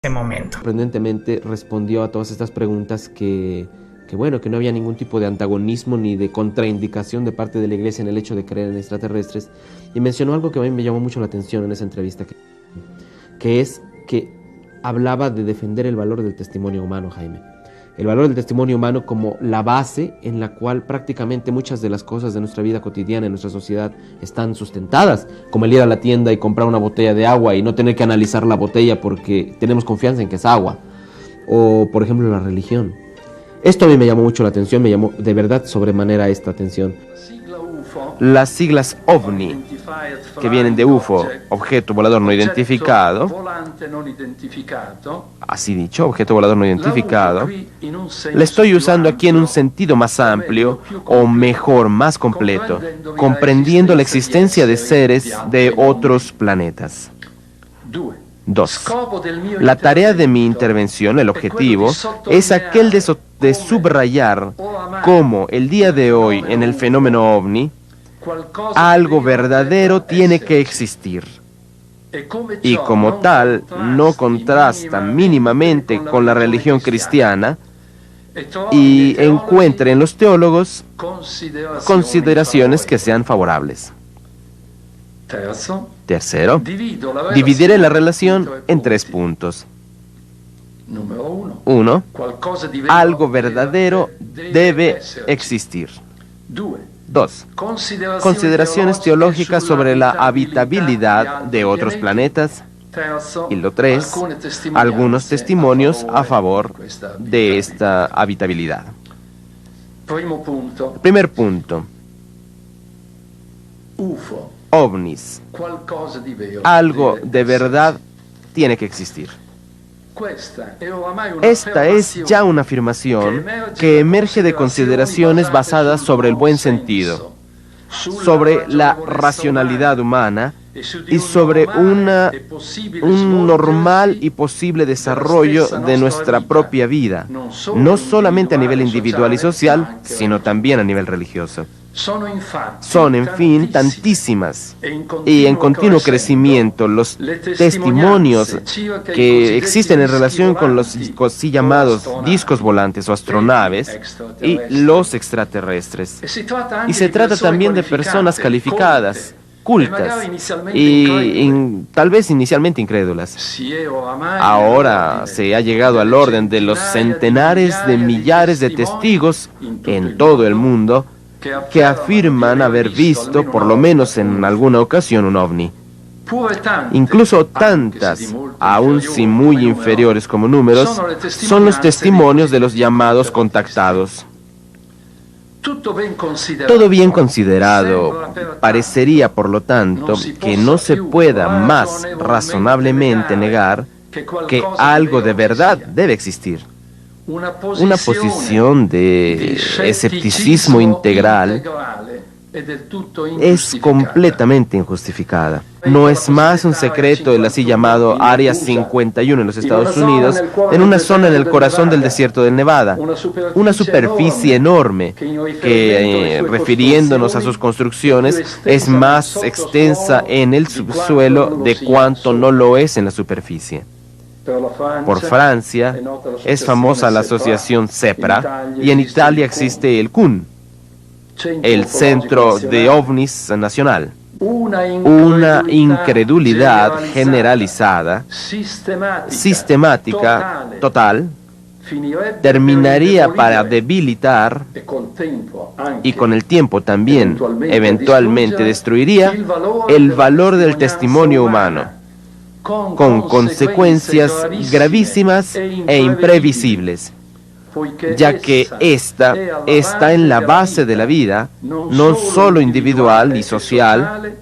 ese momento. Sorprendentemente respondió a todas estas preguntas bueno, que no había ningún tipo de antagonismo ni de contraindicación de parte de la Iglesia en el hecho de creer en extraterrestres, y mencionó algo que a mí me llamó mucho la atención en esa entrevista, que es que hablaba de defender el valor del testimonio humano, Jaime. El valor del testimonio humano como la base en la cual prácticamente muchas de las cosas de nuestra vida cotidiana, en nuestra sociedad, están sustentadas, como el ir a la tienda y comprar una botella de agua y no tener que analizar la botella porque tenemos confianza en que es agua, o por ejemplo la religión. Esto a mí me llamó mucho la atención, me llamó de verdad sobremanera esta atención. Las siglas OVNI, que vienen de UFO, objeto volador no identificado, así dicho, objeto volador no identificado, la estoy usando aquí en un sentido más amplio, o mejor, más completo, comprendiendo la existencia de seres de otros planetas. 2. La tarea de mi intervención, el objetivo, es aquel de subrayar cómo el día de hoy en el fenómeno OVNI algo verdadero tiene que existir, y como tal no contrasta mínimamente con la religión cristiana, y encuentre en los teólogos consideraciones que sean favorables. Tercero, dividiré la relación en 3 puntos. 1. Algo verdadero debe existir. 2. Consideraciones teológicas sobre la habitabilidad de otros planetas. Y lo 3. Algunos testimonios a favor de esta habitabilidad. Primer punto. OVNIs. Algo de verdad tiene que existir. Esta es ya una afirmación que emerge de consideraciones basadas sobre el buen sentido, sobre la racionalidad humana y sobre un normal y posible desarrollo de nuestra propia vida, no solamente a nivel individual y social, sino también a nivel religioso. Son, en fin, tantísimas y en continuo crecimiento los testimonios que existen en relación con los así llamados discos volantes o astronaves y los extraterrestres. Y se trata también de personas calificadas, cultas y tal vez inicialmente incrédulas. Ahora se ha llegado al orden de los centenares de millares de testigos en todo el mundo que afirman haber visto, por lo menos en alguna ocasión, un ovni. Incluso tantas, aun si muy inferiores como números, son los testimonios de los llamados contactados. Todo bien considerado, parecería, por lo tanto, que no se pueda más razonablemente negar que algo de verdad debe existir. Una posición de escepticismo integral es completamente injustificada. No es más un secreto el así llamado Área 51 en los Estados Unidos, en una zona en el corazón del desierto de Nevada, una superficie enorme que, refiriéndonos a sus construcciones, es más extensa en el subsuelo de cuanto no lo es en la superficie. Por Francia es famosa la asociación CEPRA y en Italia existe el CUN, el Centro de OVNIs Nacional. Una incredulidad generalizada, sistemática, total, terminaría para debilitar y con el tiempo también eventualmente destruiría el valor del testimonio humano, con consecuencias gravísimas e imprevisibles, ya que ésta está en la base de la vida, no solo individual y social,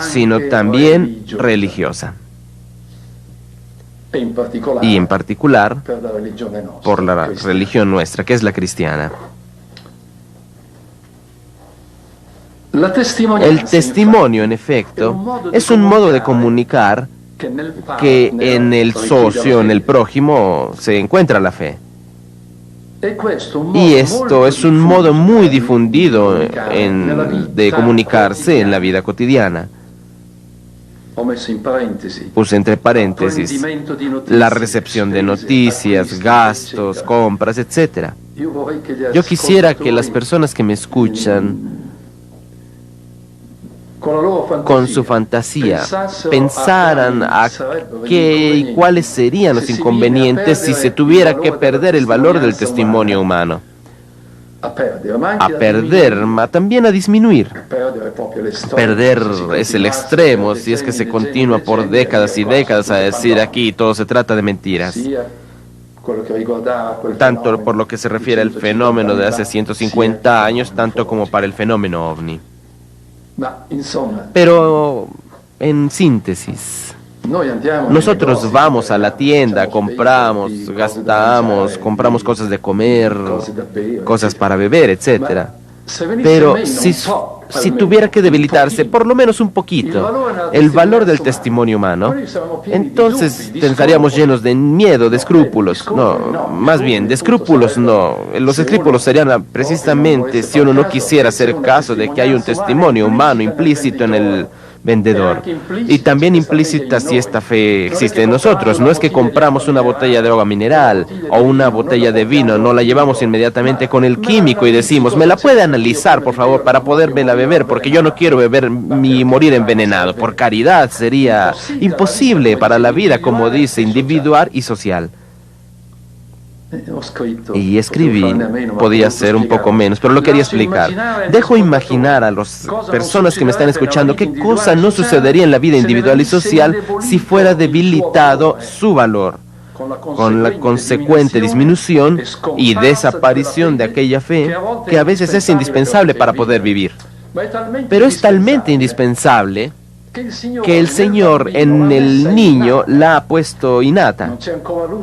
sino también religiosa, y en particular por la religión nuestra, que es la cristiana. El testimonio, en efecto, es un modo de comunicar que en el socio, en el prójimo, se encuentra la fe. Y esto es un modo muy difundido de comunicarse en la vida cotidiana. Puse entre paréntesis la recepción de noticias, gastos, compras, etc. Yo quisiera que las personas que me escuchan, con su fantasía, pensaran a qué y cuáles serían los inconvenientes si se tuviera que perder el valor del testimonio humano. A perder, también a disminuir. Perder es el extremo, si es que se continúa por décadas y décadas a decir aquí todo se trata de mentiras. Tanto por lo que se refiere al fenómeno de hace 150 años, tanto como para el fenómeno ovni. Pero, en síntesis, nosotros vamos a la tienda, compramos, gastamos, compramos cosas de comer, cosas para beber, etc. Pero si tuviera que debilitarse por lo menos un poquito el valor del testimonio humano, entonces estaríamos llenos de miedo, de escrúpulos. No, más bien, de escrúpulos no. Los escrúpulos serían precisamente si uno no quisiera hacer caso de que hay un testimonio humano implícito en el vendedor. Y también implícita si esta fe existe en nosotros. No es que compramos una botella de agua mineral o una botella de vino, no la llevamos inmediatamente con el químico y decimos, ¿me la puede analizar, por favor, para podérmela beber? Porque yo no quiero beber ni morir envenenado. Por caridad, sería imposible para la vida, como dice, individual y social. Y escribí, podía ser un poco menos, pero lo quería explicar. Dejo imaginar a las personas que me están escuchando qué cosa no sucedería en la vida individual y social si fuera debilitado su valor, con la consecuente disminución y desaparición de aquella fe que a veces es indispensable para poder vivir. Pero es talmente indispensable que el Señor en el niño la ha puesto innata.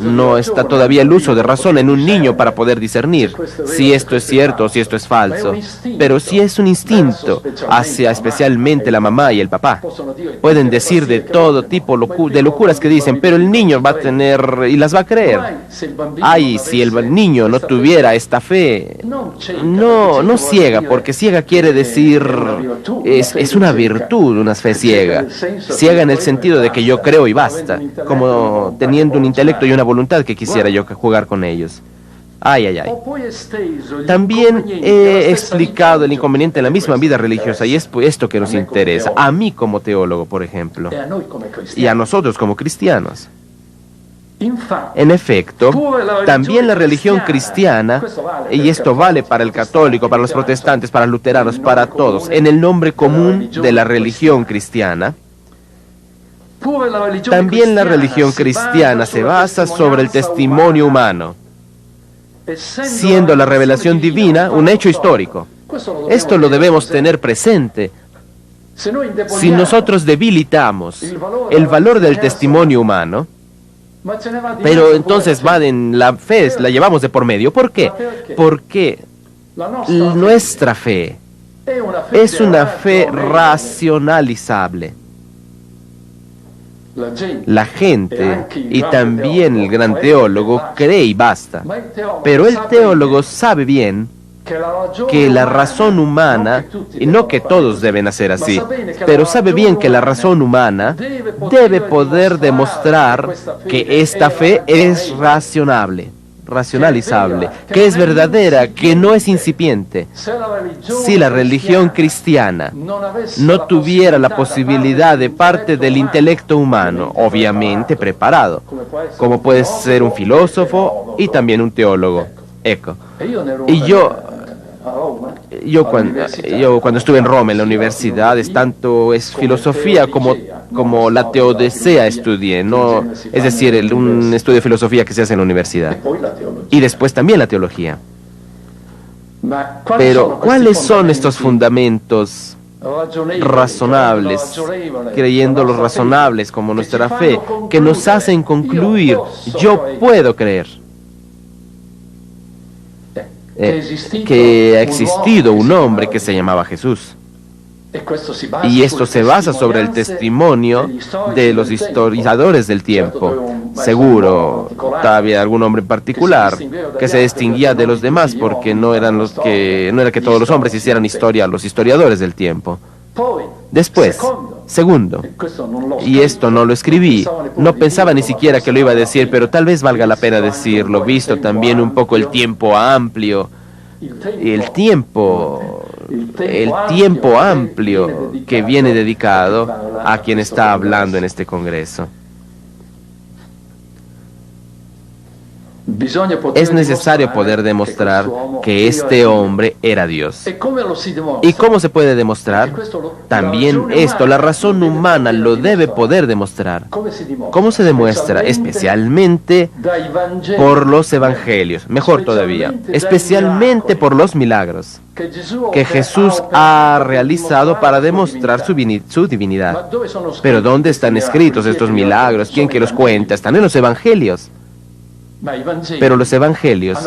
No está todavía el uso de razón en un niño para poder discernir si esto es cierto o si esto es falso. Pero sí es un instinto hacia especialmente la mamá y el papá. Pueden decir de todo tipo de locuras que dicen, pero el niño va a tener y las va a creer. Ay, si el niño no tuviera esta fe, no ciega, porque ciega quiere decir, es una virtud, una fe ciega. Ciega en el sentido de que yo creo y basta, como teniendo un intelecto y una voluntad que quisiera yo jugar con ellos. Ay, ay, ay. También he explicado el inconveniente en la misma vida religiosa y es esto que nos interesa, a mí como teólogo, por ejemplo, y a nosotros como cristianos. En efecto, también la religión cristiana, y esto vale para el católico, para los protestantes, para los luteranos, para todos, en el nombre común de la religión cristiana, también la religión cristiana se basa sobre el testimonio humano, siendo la revelación divina un hecho histórico. Esto lo debemos tener presente. Si nosotros debilitamos el valor del testimonio humano, pero entonces la fe la llevamos de por medio. ¿Por qué? Porque nuestra fe es una fe racionalizable. La gente, y también el gran teólogo, cree y basta. Pero el teólogo sabe bien que la razón humana, y no que todos deben hacer así, pero sabe bien que la razón humana debe poder demostrar que esta fe es racionalizable, que es verdadera, que no es incipiente. Si la religión cristiana no tuviera la posibilidad de parte del intelecto humano, obviamente preparado, como puede ser un filósofo y también un teólogo. Y yo cuando estuve en Roma, en la universidad, tanto es filosofía como la teodicea estudié, ¿no? Es decir, un estudio de filosofía que se hace en la universidad. Y después también la teología. Pero, ¿cuáles son estos fundamentos razonables, creyendo los razonables como nuestra fe, que nos hacen concluir, yo puedo creer que ha existido un hombre que se llamaba Jesús? Y esto se basa sobre el testimonio de los historiadores del tiempo. Seguro, había algún hombre en particular que se distinguía de los demás porque no era que todos los hombres hicieran historia, los historiadores del tiempo. Después, segundo, y esto no lo escribí, no pensaba ni siquiera que lo iba a decir, pero tal vez valga la pena decirlo, visto también un poco el tiempo amplio, el tiempo amplio que viene dedicado a quien está hablando en este congreso. Es necesario poder demostrar que este hombre era Dios. ¿Y cómo se puede demostrar? También esto, la razón humana lo debe poder demostrar. ¿Cómo se demuestra? Especialmente por los evangelios, mejor todavía, especialmente por los milagros que Jesús ha realizado para demostrar su divinidad. Pero ¿dónde están escritos estos milagros? ¿Quién que los cuenta? Están en los evangelios. Pero los evangelios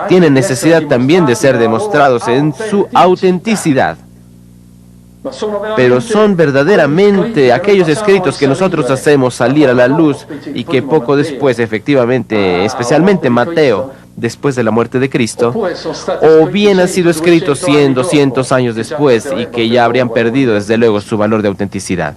tienen necesidad también de ser demostrados en su autenticidad. Pero son verdaderamente aquellos escritos que nosotros hacemos salir a la luz y que poco después, efectivamente, especialmente Mateo, después de la muerte de Cristo, o bien han sido escritos 100, 200 años después y que ya habrían perdido desde luego su valor de autenticidad.